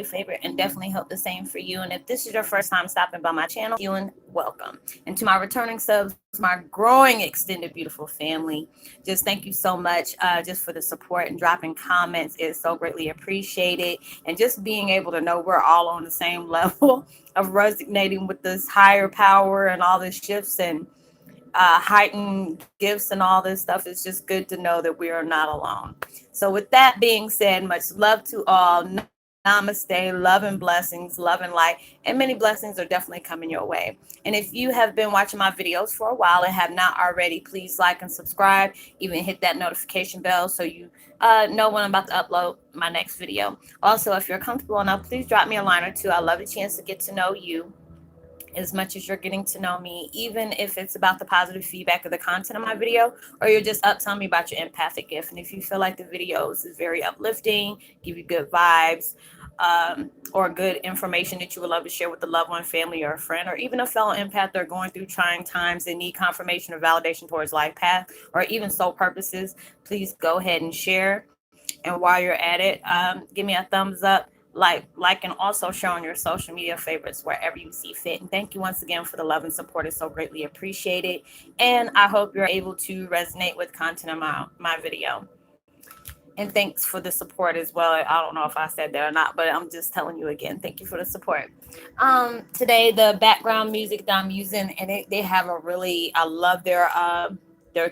favorite and definitely hope the same for you. And if this is your first time stopping by my channel, you and welcome. And to my returning subs, my growing extended beautiful family, just thank you so much just for the support and dropping comments is so greatly appreciated. And just being able to know we're all on the same level of resonating with this higher power and all the shifts and heightened gifts and all this stuff. It's just good to know that we are not alone. So, with that being said, much love to all. Namaste, love and blessings, love and light, and many blessings are definitely coming your way. And if you have been watching my videos for a while and have not already, please like and subscribe. Even hit that notification bell so you know when I'm about to upload my next video. Also, if you're comfortable enough, please drop me a line or two. I love a chance to get to know you as much as you're getting to know me, even if it's about the positive feedback of the content of my video, or you're just up telling me about your empathic gift. And if you feel like the videos is very uplifting, give you good vibes, or good information that you would love to share with a loved one, family, or a friend, or even a fellow empath that are going through trying times and need confirmation or validation towards life path, or even soul purposes, please go ahead and share. And while you're at it, give me a thumbs up, like, and also share on your social media favorites wherever you see fit. And thank you once again for the love and support. It's so greatly appreciated. And I hope you're able to resonate with content of my video. And thanks for the support as well. I don't know if I said that or not, but I'm just telling you again, thank you for the support. Today the background music that I'm using, and they have a really, I love their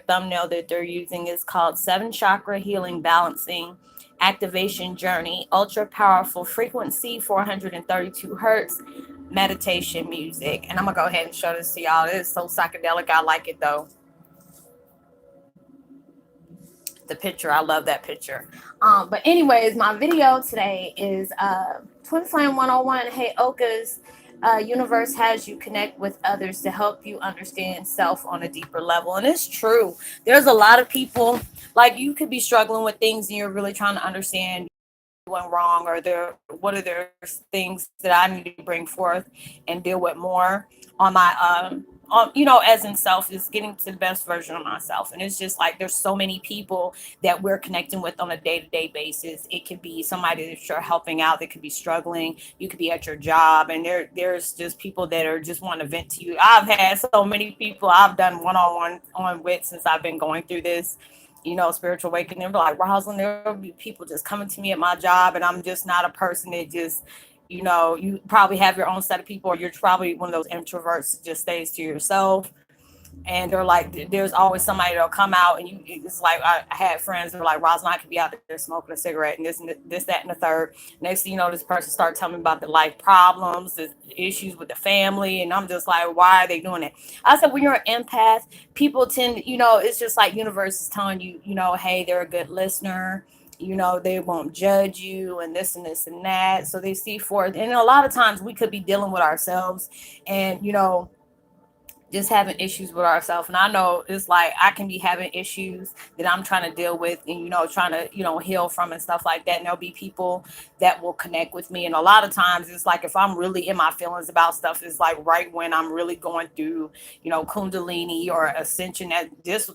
thumbnail that they're using is called Seven Chakra Healing Balancing Activation Journey, Ultra Powerful Frequency, 432 Hertz Meditation Music. And I'm gonna go ahead and show this to y'all. It is so psychedelic. I like it though. The picture, I love that picture. But anyways, my video today is Twin Flame 101. Heyoka's universe has you connect with others to help you understand self on a deeper level. And it's true. There's a lot of people, like, you could be struggling with things and you're really trying to understand went wrong, or there what are there things that I need to bring forth and deal with more on my as in self, is getting to the best version of myself. And it's just like there's so many people that we're connecting with on a day-to-day basis. It could be somebody that you're helping out that could be struggling. You could be at your job, and there's just people that are just want to vent to you. I've had so many people I've done one-on-one on with since I've been going through this, spiritual awakening. They're like, Roslynn, there'll be people just coming to me at my job, and I'm just not a person that just, you probably have your own set of people, or you're probably one of those introverts that just stays to yourself. And they're like, there's always somebody that'll come out, and it's like, I had friends that were like, Roslyn, I could be out there smoking a cigarette and this, that, and the third. Next thing you know, this person started telling me about the life problems, the issues with the family, and I'm just like, why are they doing it? I said, when you're an empath, people tend, it's just like universe is telling you, hey, they're a good listener. They won't judge you and this and this and that. So they see forth. And a lot of times we could be dealing with ourselves and, just having issues with ourselves. And I know it's like I can be having issues that I'm trying to deal with and, trying to, heal from and stuff like that. And there'll be people that will connect with me. And a lot of times it's like if I'm really in my feelings about stuff, it's like right when I'm really going through, Kundalini or ascension,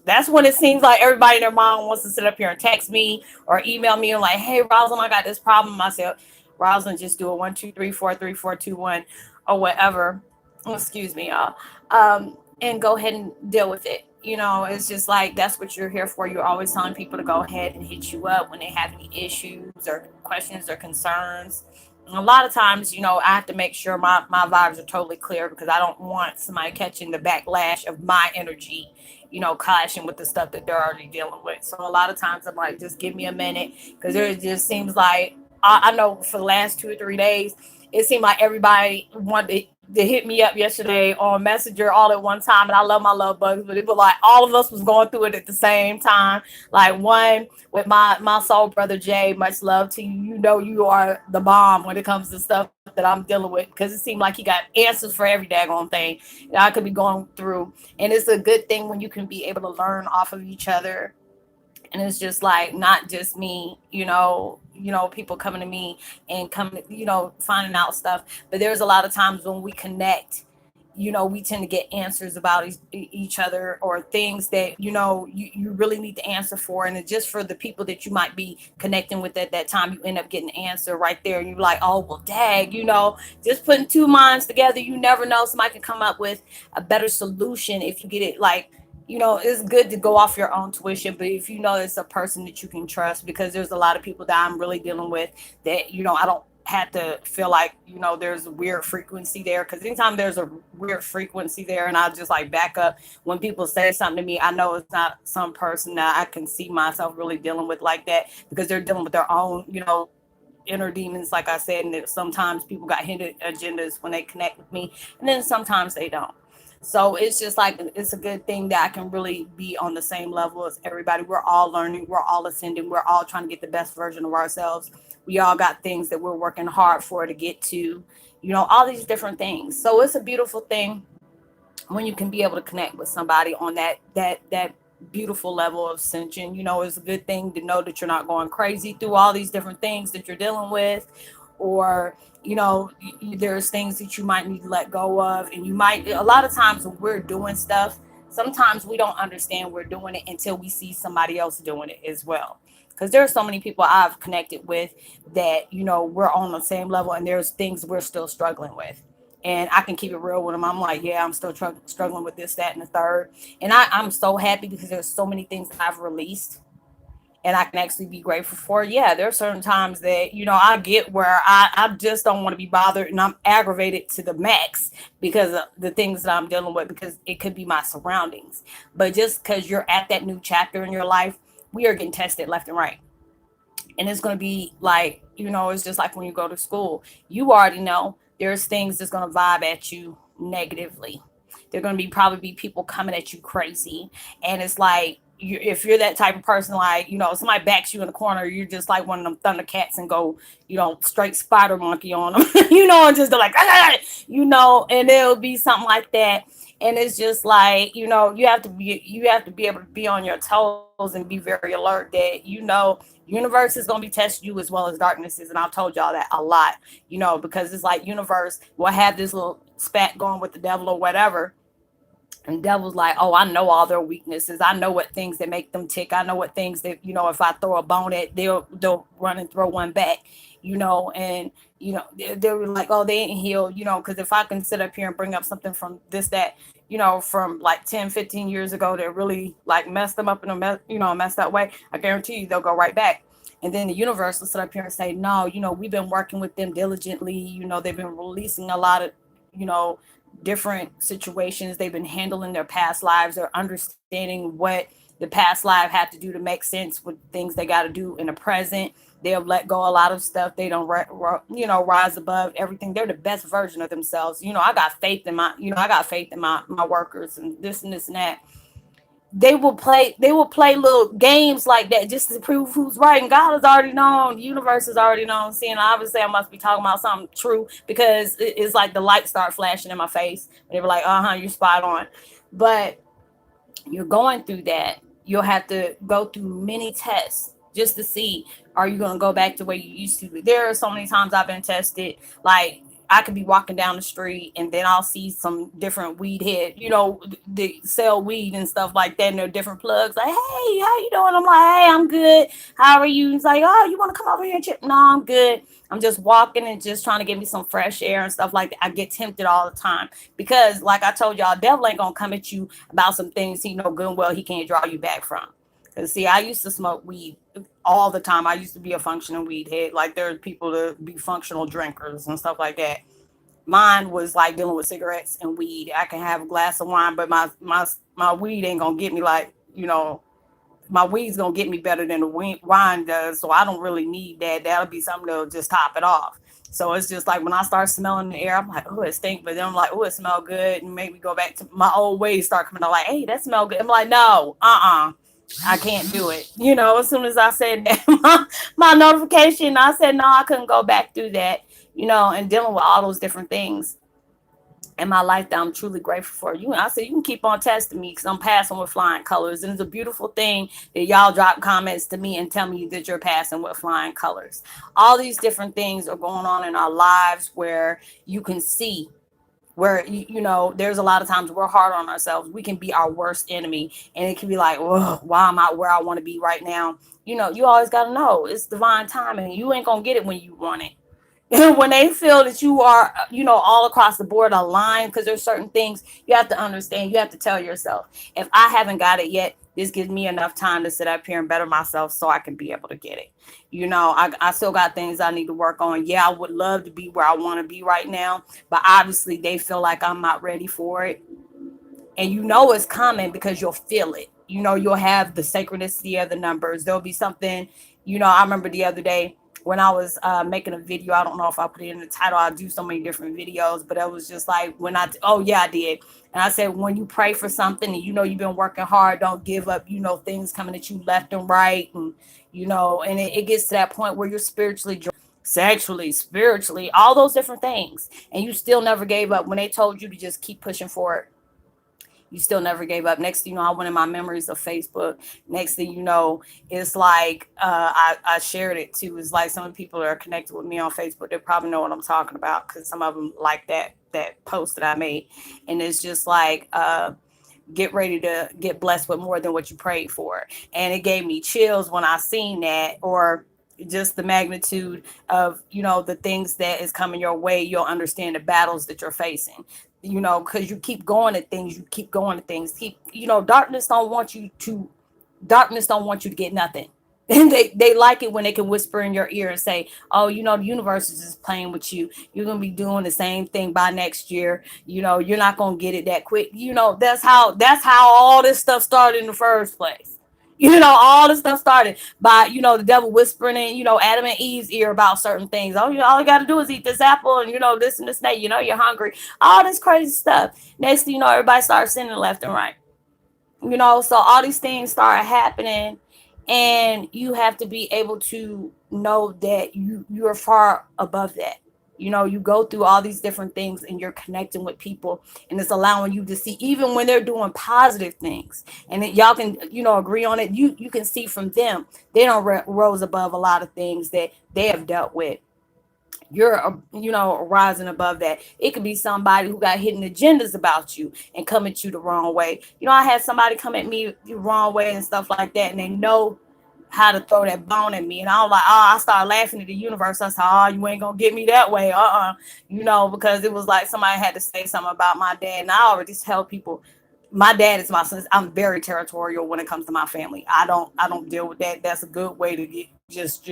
that's when it seems like everybody and their mom wants to sit up here and text me or email me and like, hey, Rosalind, I got this problem. I said, Rosalind, just do it 1 2 3 4 3 4 2 1 or whatever. Excuse me, y'all. And go ahead and deal with it. It's just like that's what you're here for. You're always telling people to go ahead and hit you up when they have any issues or questions or concerns. And a lot of times, I have to make sure my vibes are totally clear because I don't want somebody catching the backlash of my energy, clashing with the stuff that they're already dealing with. So a lot of times I'm like, just give me a minute because it just seems like I know for the last 2 or 3 days, it seemed like everybody wanted to hit me up yesterday on Messenger all at one time. And I love my love bugs, but it was like all of us was going through it at the same time. Like one with my soul brother Jay, much love to you. You are the bomb when it comes to stuff that I'm dealing with, because it seemed like he got answers for every daggone thing that I could be going through. And it's a good thing when you can be able to learn off of each other. And it's just like not just me, people coming to me and coming, finding out stuff. But there's a lot of times when we connect, we tend to get answers about each other, or things that you really need to answer for, and it's just for the people that you might be connecting with at that time, you end up getting the answer right there, and you're like, oh well, dag, just putting two minds together, you never know, somebody can come up with a better solution if you get it. Like, it's good to go off your own tuition, but if you know it's a person that you can trust, because there's a lot of people that I'm really dealing with that, I don't have to feel like, there's a weird frequency there. Because anytime there's a weird frequency there, and I just like back up when people say something to me, I know it's not some person that I can see myself really dealing with like that, because they're dealing with their own, inner demons, like I said. And sometimes people got hidden agendas when they connect with me, and then sometimes they don't. So it's just like, it's a good thing that I can really be on the same level as everybody. We're all learning, we're all ascending, we're all trying to get the best version of ourselves. We all got things that we're working hard for to get to, all these different things. So it's a beautiful thing when you can be able to connect with somebody on that beautiful level of ascension. It's a good thing to know that you're not going crazy through all these different things that you're dealing with, or there's things that you might need to let go of. And a lot of times when we're doing stuff, sometimes we don't understand we're doing it until we see somebody else doing it as well. Because there are so many people I've connected with that, we're on the same level, and there's things we're still struggling with. And I can keep it real with them. I'm like, yeah, I'm still struggling with this, that, and the third. And I'm so happy, because there's so many things that I've released and I can actually be grateful for. Yeah, there are certain times that, I get where I just don't want to be bothered, and I'm aggravated to the max because of the things that I'm dealing with, because it could be my surroundings. But just because you're at that new chapter in your life, we are getting tested left and right. And it's going to be like, it's just like when you go to school, you already know there's things that's going to vibe at you negatively. They're going to probably be people coming at you crazy. And it's like, if you're that type of person, like, somebody backs you in the corner, you're just like one of them Thundercats and go, straight spider monkey on them, and just like, and it'll be something like that. And it's just like, you have to be able to be on your toes and be very alert that, universe is going to be testing you as well as darkness is. And I've told y'all that a lot, because it's like universe will have this little spat going with the devil or whatever. And devil's like, oh, I know all their weaknesses. I know what things that make them tick. I know what things that, if I throw a bone at, they'll run and throw one back, and, they're like, oh, they ain't healed, because if I can sit up here and bring up something from this, that, from like 10, 15 years ago that really like messed them up in a messed up way, I guarantee you they'll go right back. And then the universe will sit up here and say, no, we've been working with them diligently. They've been releasing a lot of, different situations. They've been handling their past lives. They're understanding what the past life had to do to make sense with things they got to do in the present. They'll let go a lot of stuff. They don't, rise above everything. They're the best version of themselves. I got faith in my workers, and this and this and that. They will play little games like that just to prove who's right. And God has already known, the universe has already known. Seeing, obviously I must be talking about something true, because it's like the lights start flashing in my face. And they were like, you're spot on. But you're going through that. You'll have to go through many tests just to see, are you going to go back to where you used to be? There are so many times I've been tested. Like, I could be walking down the street and then I'll see some different weed head, they sell weed and stuff like that. And they're different plugs. Like, hey, how you doing? I'm like, hey, I'm good. How are you? It's like, oh, you want to come over here and chip? No, I'm good. I'm just walking and just trying to get me some fresh air and stuff like that. I get tempted all the time because, like I told y'all, devil ain't going to come at you about some things he know good and well he can't draw you back from. Because, see, I used to smoke weed all the time. I used to be a functional weed head. Like, there are people that be functional drinkers and stuff like that. Mine was like dealing with cigarettes and weed. I can have a glass of wine, but my weed ain't gonna get me like, my weed's gonna get me better than the wine does. So I don't really need that. That'll be something that'll just top it off. So it's just like when I start smelling the air, I'm like, oh, it stinks. But then I'm like, oh, it smells good, and make me go back to my old ways. Start coming out like, hey, that smells good. I'm like, no, I can't do it. As soon as I said that, my notification, I said, no, I couldn't go back through that, and dealing with all those different things in my life that I'm truly grateful for. I said, you can keep on testing me because I'm passing with flying colors. And it's a beautiful thing that y'all drop comments to me and tell me that you're passing with flying colors. All these different things are going on in our lives where you can see where there's a lot of times we're hard on ourselves. We can be our worst enemy, and it can be like, oh, why am I where I want to be right now? You always got to know it's divine timing. You ain't gonna get it when you want it. When they feel that you are, all across the board aligned, because there's certain things you have to understand. You have to tell yourself, if I haven't got it yet, this gives me enough time to sit up here and better myself so I can be able to get it. I still got things I need to work on. Yeah, I would love to be where I want to be right now, but obviously they feel like I'm not ready for it. And it's coming because you'll feel it. You'll have the synchronicity of the numbers. There'll be something. I remember the other day when I was making a video. I don't know if I put it in the title. I do so many different videos, but it was just like oh yeah, I did. And I said, when you pray for something and you've been working hard, don't give up. Things coming at you left and right, and and it gets to that point where you're spiritually, sexually, spiritually, all those different things, and you still never gave up when they told you to just keep pushing forward. You still never gave up. Next thing you know, I went in my memories of Facebook. Next thing you know, it's like I shared it too. It's like some people that are connected with me on Facebook, they probably know what I'm talking about, because some of them like that post that I made. And it's just like, get ready to get blessed with more than what you prayed for. And it gave me chills when I seen that, or just the magnitude of the things that is coming your way. You'll understand the battles that you're facing, because you keep going at things. Darkness don't want you to get nothing. And they like it when they can whisper in your ear and say, oh, the universe is just playing with you. You're going to be doing the same thing by next year. You're not going to get it that quick. That's how all this stuff started in the first place. All this stuff started by, the devil whispering in, Adam and Eve's ear about certain things. Oh, all you got to do is eat this apple, and, this and this and that, you're hungry. All this crazy stuff. Next thing you know, everybody starts sinning left and right. So all these things start happening, and you have to be able to know that you're far above that. You go through all these different things, and you're connecting with people, and it's allowing you to see, even when they're doing positive things, and then y'all can agree on it. You can see from them, they don't rose above a lot of things that they have dealt with. You're rising above that. It could be somebody who got hidden agendas about you and come at you the wrong way. I had somebody come at me the wrong way and stuff like that, and they know how to throw that bone at me. And I was like, I started laughing at the universe. I said, you ain't gonna get me that way. Because it was like somebody had to say something about my dad. And I already tell people, my dad is my son. I'm very territorial when it comes to my family. I don't deal with that. That's a good way to get just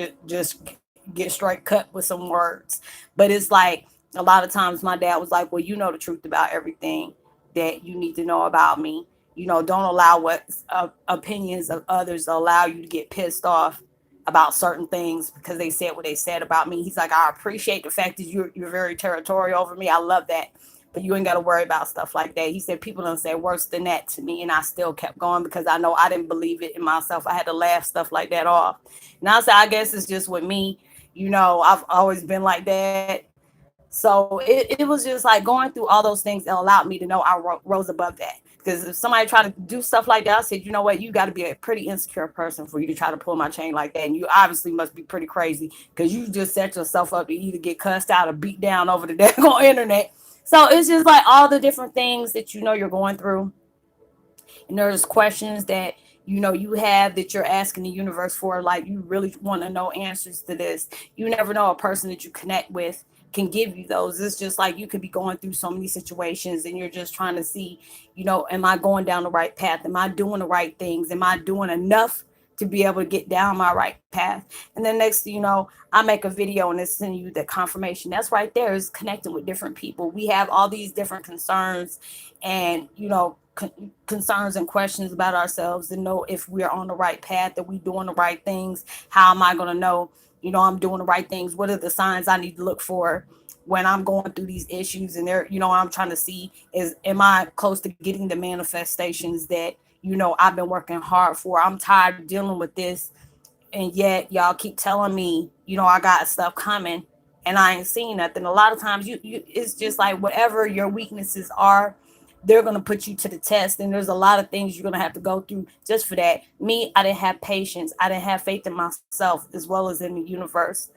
get straight cut with some words. But it's like, a lot of times my dad was like, well, the truth about everything that you need to know about me. Don't allow what opinions of others allow you to get pissed off about certain things because they said what they said about me. He's like, I appreciate the fact that you're very territorial over me. I love that. But you ain't got to worry about stuff like that. He said people don't say worse than that to me. And I still kept going because I know I didn't believe it in myself. I had to laugh stuff like that off. And I said, I guess it's just with me. I've always been like that. So it was just like going through all those things that allowed me to know I rose above that. Because if somebody tried to do stuff like that, I said, you know what, you got to be a pretty insecure person for you to try to pull my chain like that. And you obviously must be pretty crazy, because you just set yourself up to either get cussed out or beat down over the daggone internet. So it's just like all the different things that you're going through. And there's questions that you have that you're asking the universe for, like you really want to know answers to this. You never know, a person that you connect with can give you those. It's just like you could be going through so many situations, and you're just trying to see, am I going down the right path? Am I doing the right things? Am I doing enough to be able to get down my right path? And then next thing you know, I make a video and it's sending you the confirmation. That's right there, is connecting with different people. We have all these different concerns and concerns and questions about ourselves, to know if we're on the right path, that we're doing the right things. How am I going to know I'm doing the right things? What are the signs I need to look for when I'm going through these issues? And they're I'm trying to see is, am I close to getting the manifestations that I've been working hard for? I'm tired of dealing with this, and yet y'all keep telling me I got stuff coming and I ain't seen nothing. A lot of times you it's just like, whatever your weaknesses are, they're going to put you to the test. And there's a lot of things you're going to have to go through just for that. Me, I didn't have patience. I didn't have faith in myself as well as in the universe.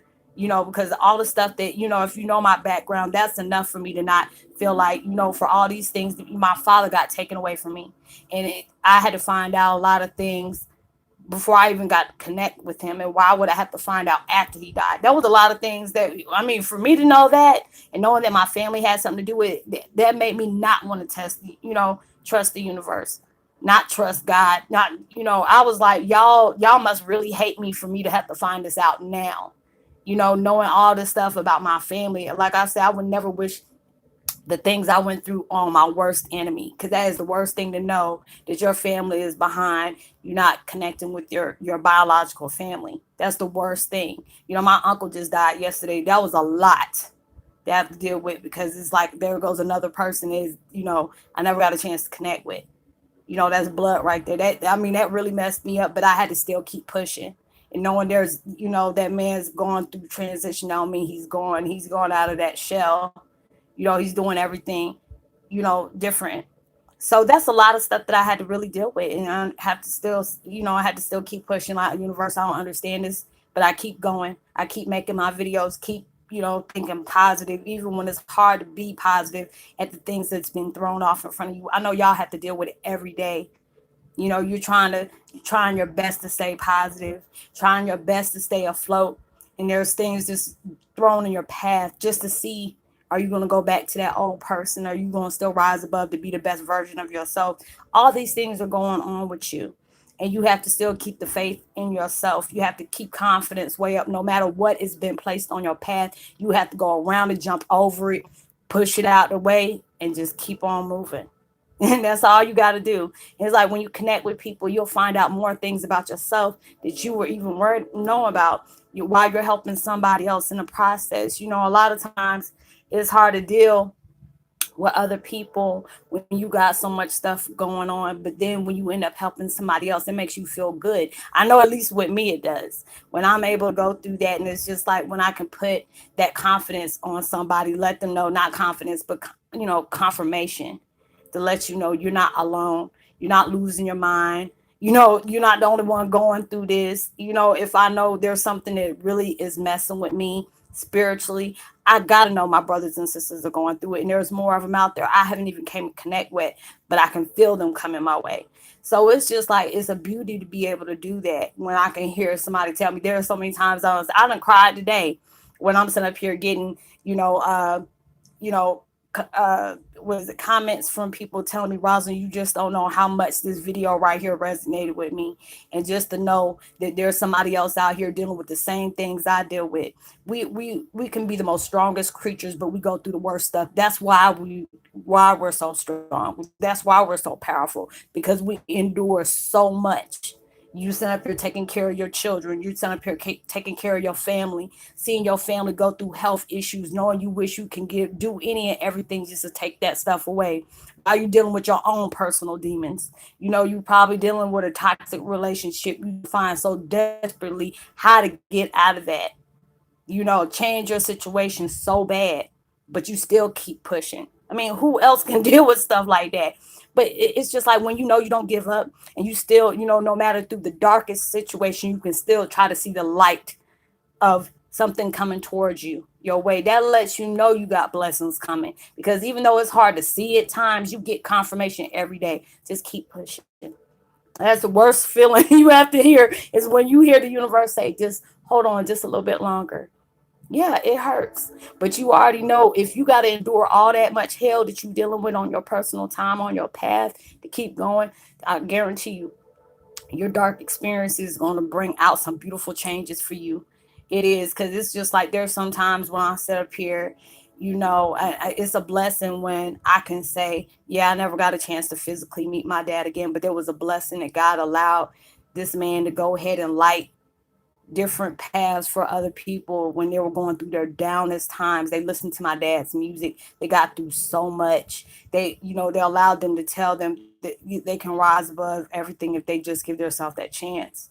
because all the stuff that, if you know my background, that's enough for me to not feel like, for all these things that my father got taken away from me. And I had to find out a lot of things before I even got to connect with him. And why would I have to find out after he died? That was a lot of things that, I mean, for me to know that and knowing that my family had something to do with it, that made me not want to trust the universe, not trust God. Not, I was like, y'all must really hate me for me to have to find this out now. Knowing all this stuff about my family. Like I said, I would never wish the things I went through on my worst enemy, because that is the worst thing to know, that your family is behind you not connecting with your biological family. That's the worst thing. My uncle just died yesterday. That was a lot to have to deal with, because it's like there goes another person is, I never got a chance to connect with. That's blood right there. That really messed me up, but I had to still keep pushing. And knowing there's, that man's going through transition, I mean, he's going out of that shell. He's doing everything, different. So that's a lot of stuff that I had to really deal with. And I have to still, I had to still keep pushing, like, universe, I don't understand this, but I keep going. I keep making my videos, keep, thinking positive, even when it's hard to be positive at the things that's been thrown off in front of you. I know y'all have to deal with it every day. You're trying your best to stay positive, trying your best to stay afloat. And there's things just thrown in your path just to see, are you going to go back to that old person? Are you going to still rise above to be the best version of yourself? All these things are going on with you. And you have to still keep the faith in yourself. You have to keep confidence way up, no matter what has been placed on your path. You have to go around it, jump over it, push it out the way, and just keep on moving. And that's all you got to do. It's like when you connect with people, you'll find out more things about yourself that you were even worried know about while you're helping somebody else in the process. A lot of times it's hard to deal with other people when you got so much stuff going on, but then when you end up helping somebody else, it makes you feel good. I know, at least with me it does, when I'm able to go through that. And it's just like when I can put that confidence on somebody, let them know, not confidence, but confirmation, to let you know you're not alone, you're not losing your mind, you're not the only one going through this. If I know there's something that really is messing with me spiritually, I gotta know my brothers and sisters are going through it, and there's more of them out there I haven't even came to connect with, but I can feel them coming my way. So it's just like, it's a beauty to be able to do that. When I can hear somebody tell me, there are so many times I done cried today when I'm sitting up here getting, you know, was it comments from people telling me, Roslynn, you just don't know how much this video right here resonated with me. And just to know that there's somebody else out here dealing with the same things I deal with. We can be the most strongest creatures, but we go through the worst stuff. That's why we're so strong. That's why we're so powerful, because we endure so much. You sitting up here taking care of your children. You sitting up here taking care of your family, seeing your family go through health issues, knowing you wish you can do any and everything just to take that stuff away. Are you dealing with your own personal demons? You probably dealing with a toxic relationship. You find so desperately how to get out of that. Change your situation so bad, but you still keep pushing. I mean, who else can deal with stuff like that? But it's just like when you don't give up, and you still, no matter through the darkest situation, you can still try to see the light of something coming towards you your way. That lets you know you got blessings coming, because even though it's hard to see at times, you get confirmation every day. Just keep pushing. That's the worst feeling you have to hear, is when you hear the universe say, just hold on just a little bit longer. Yeah, it hurts. But you already know, if you got to endure all that much hell that you're dealing with on your personal time, on your path to keep going, I guarantee you, your dark experience is going to bring out some beautiful changes for you. It is, because it's just like, there's sometimes when I sit up here, it's a blessing when I can say, yeah, I never got a chance to physically meet my dad again, but there was a blessing that God allowed this man to go ahead and light different paths for other people when they were going through their downest times. They listened to my dad's music. They got through so much. They allowed them to tell them that they can rise above everything if they just give themselves that chance.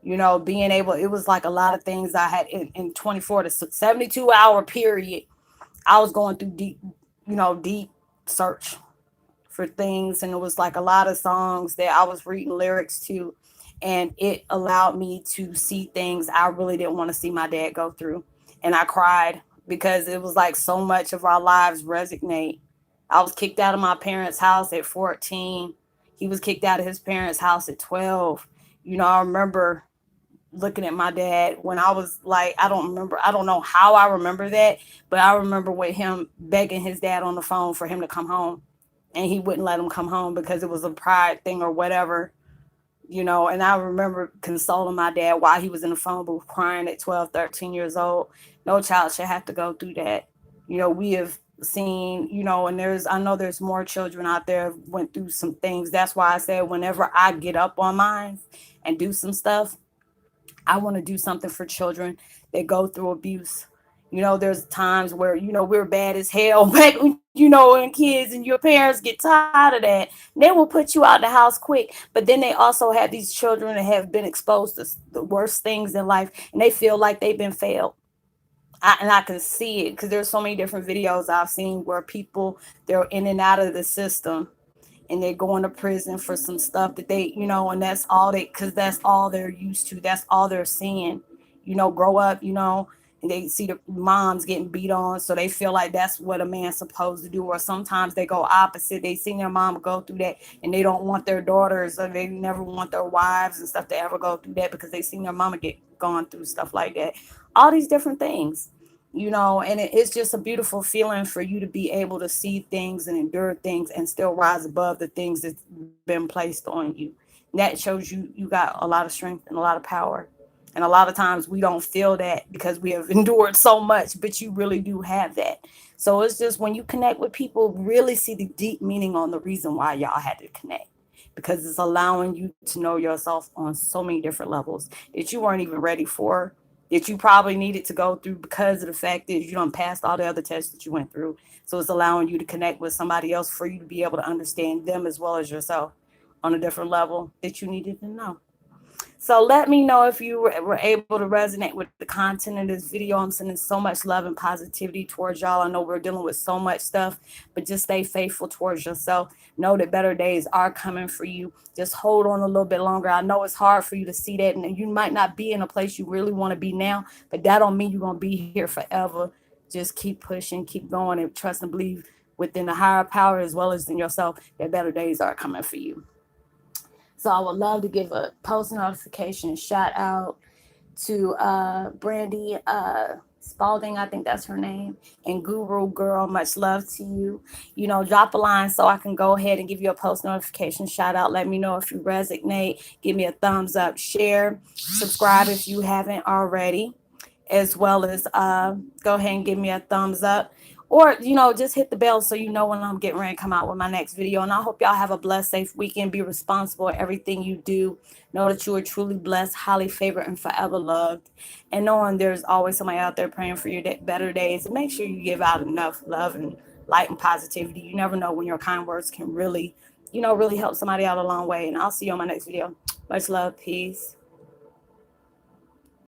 Being able, it was like a lot of things I had in 24 to 72-hour period. I was going through deep search for things, and it was like a lot of songs that I was reading lyrics to, and it allowed me to see things I really didn't want to see my dad go through. and I cried because it was like so much of our lives resonate. I was kicked out of my parents' house at 14. He was kicked out of his parents' house at 12. You know, I remember looking at my dad when I was like, I don't know how I remember that, but I remember with him begging his dad on the phone for him to come home. And he wouldn't let him come home because it was a pride thing or whatever, you know. And I remember consoling my dad while he was in the phone booth crying at 12, 13 years old. No child should have to go through that. You know, we have seen, you know, and I know there's more children out there went through some things. That's why I said whenever I get up on mine and do some stuff, I want to do something for children that go through abuse. You know, there's times where, you know, we're bad as hell back when, you know, when kids and your parents get tired of that. They will put you out the house quick. But then they also have these children that have been exposed to the worst things in life and they feel like they've been failed. And I can see it because there's so many different videos I've seen where people, they're in and out of the system and they're going to prison for some stuff that they, you know, and that's all they, because that's all they're used to. That's all they're seeing, you know, grow up, you know, and they see the moms getting beat on. So they feel like that's what a man's supposed to do. Or sometimes they go opposite. They see their mom go through that and they don't want their daughters or they never want their wives and stuff to ever go through that because they seen their mama get gone through stuff like that. All these different things, you know, and it's just a beautiful feeling for you to be able to see things and endure things and still rise above the things that's been placed on you. And that shows you got a lot of strength and a lot of power. And a lot of times we don't feel that because we have endured so much, but you really do have that. So it's just when you connect with people, really see the deep meaning on the reason why y'all had to connect, because it's allowing you to know yourself on so many different levels that you weren't even ready for, that you probably needed to go through because of the fact that you don't pass all the other tests that you went through. So it's allowing you to connect with somebody else for you to be able to understand them as well as yourself on a different level that you needed to know. So let me know if you were able to resonate with the content of this video. I'm sending so much love and positivity towards y'all. I know we're dealing with so much stuff, but just stay faithful towards yourself. Know that better days are coming for you. Just hold on a little bit longer. I know it's hard for you to see that, and you might not be in a place you really want to be now, but that don't mean you're going to be here forever. Just keep pushing, keep going, and trust and believe within the higher power as well as in yourself that better days are coming for you. So I would love to give a post notification shout out to Brandy Spalding, I think that's her name, and Guru Girl. Much love to you. You know, drop a line so I can go ahead and give you a post notification shout out. Let me know if you resonate. Give me a thumbs up, share, subscribe if you haven't already, as well as go ahead and give me a thumbs up. Or, you know, just hit the bell so you know when I'm getting ready to come out with my next video. And I hope y'all have a blessed, safe weekend. Be responsible in everything you do. Know that you are truly blessed, highly favored, and forever loved. And knowing there's always somebody out there praying for your better days. And make sure you give out enough love and light and positivity. You never know when your kind words can really, you know, really help somebody out a long way. And I'll see you on my next video. Much love. Peace.